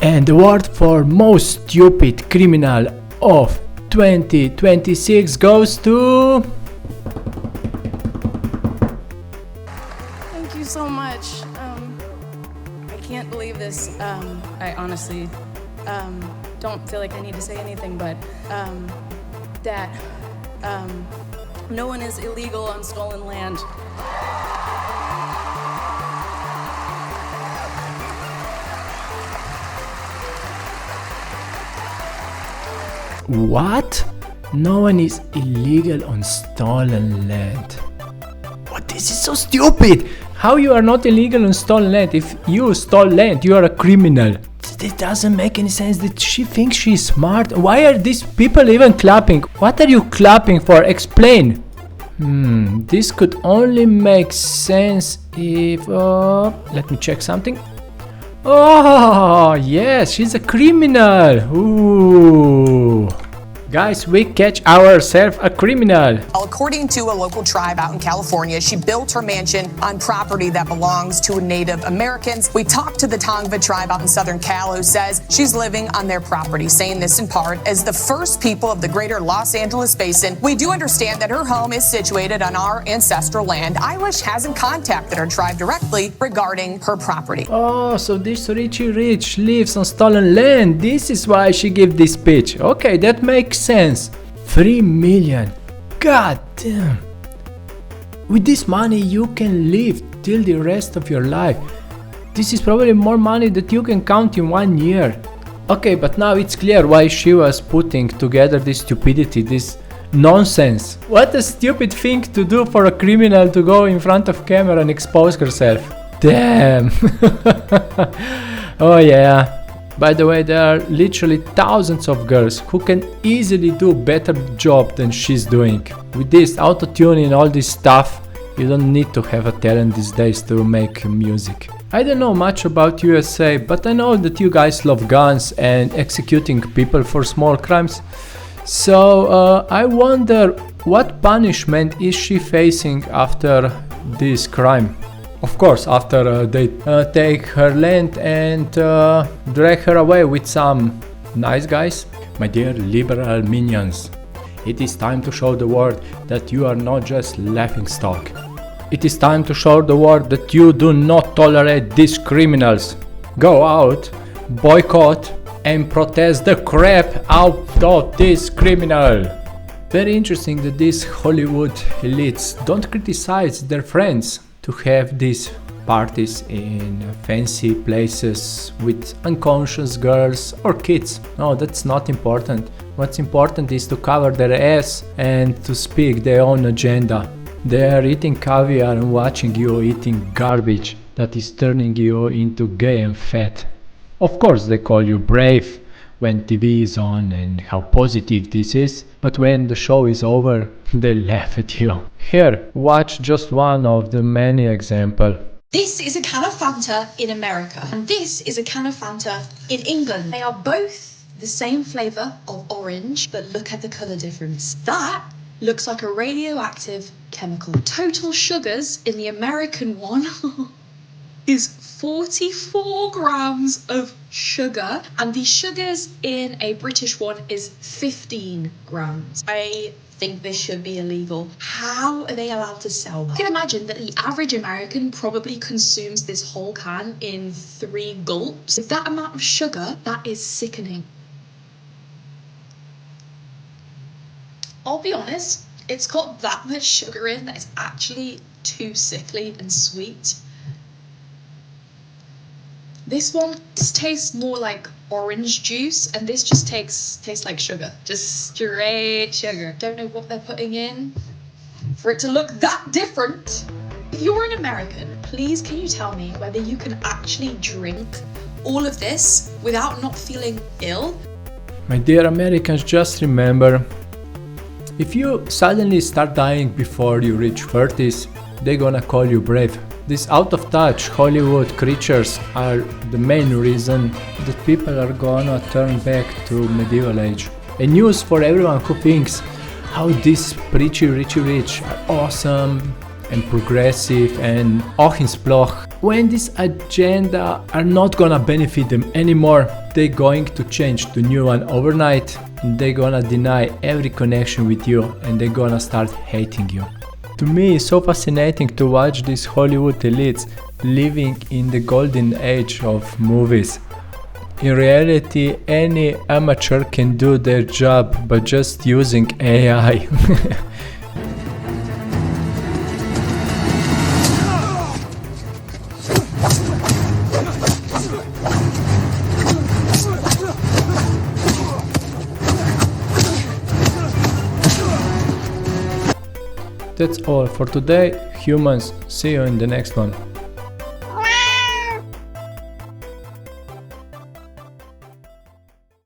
And the award for most stupid criminal of 2026 goes to... Thank you so much. I can't believe this. I honestly don't feel like I need to say anything, but that no one is illegal on stolen land. What? No one is illegal on stolen land. What? This is so stupid! How you are not illegal on stolen land? If you stole land, you are a criminal. This doesn't make any sense. That she thinks she's smart. Why are these people even clapping? What are you clapping for? Explain. This could only make sense if... let me check something. Oh, yes, she's a criminal. Ooh. Guys, we catch ourselves a criminal. According to a local tribe out in California, she built her mansion on property that belongs to Native Americans. We talked to the Tongva tribe out in Southern Cal who says she's living on their property, saying this in part as the first people of the greater Los Angeles basin. We do understand that her home is situated on our ancestral land. Eilish hasn't contacted her tribe directly regarding her property. Oh, so this Richie Rich lives on stolen land. This is why she gave this speech. Okay, that makes sense. 3 million. God damn. With this money you can live till the rest of your life. This is probably more money that you can count in 1 year. Okay, but now it's clear why she was putting together this stupidity, this nonsense. What a stupid thing to do for a criminal to go in front of camera and expose herself. Damn. Oh yeah. By the way, there are literally thousands of girls who can easily do better job than she's doing. With this auto-tune and all this stuff, you don't need to have a talent these days to make music. I don't know much about USA, but I know that you guys love guns and executing people for small crimes. So I wonder what punishment is she facing after this crime. Of course, after they take her land and drag her away with some nice guys. My dear liberal minions, it is time to show the world that you are not just laughingstock. It is time to show the world that you do not tolerate these criminals. Go out, boycott and protest the crap out of this criminal. Very interesting that these Hollywood elites don't criticize their friends to have these parties in fancy places with unconscious girls or kids. No, that's not important. What's important is to cover their ass and to speak their own agenda. They are eating caviar and watching you eating garbage that is turning you into gay and fat. Of course they call you brave when TV is on and how positive this is, but when the show is over, they laugh at you. Here, watch just one of the many examples. This is a can of Fanta in America, and this is a can of Fanta in England. They are both the same flavour of orange, but look at the colour difference. That looks like a radioactive chemical. Total sugars in the American one is 44 grams of sugar, and the sugars in a British one is 15 grams. I think this should be illegal. How are they allowed to sell that? I can imagine that the average American probably consumes this whole can in 3 gulps. With that amount of sugar, that is sickening. I'll be honest, it's got that much sugar in that it's actually too sickly and sweet. This one tastes more like orange juice, and this just tastes like sugar. Just straight sugar. Don't know what they're putting in for it to look that different. If you're an American, please can you tell me whether you can actually drink all of this without not feeling ill? My dear Americans, just remember, if you suddenly start dying before you reach 30s, they're gonna call you brave. These out-of-touch Hollywood creatures are the main reason that people are gonna turn back to medieval age. A news for everyone who thinks how these Richie Rich are awesome and progressive and Ochensbloch. when this agenda are not gonna benefit them anymore, they're going to change to new one overnight, and they're gonna deny every connection with you, and they're gonna start hating you. To me, it's so fascinating to watch these Hollywood elites living in the golden age of movies. In reality, any amateur can do their job, but just using AI. That's all for today, humans. See you in the next one.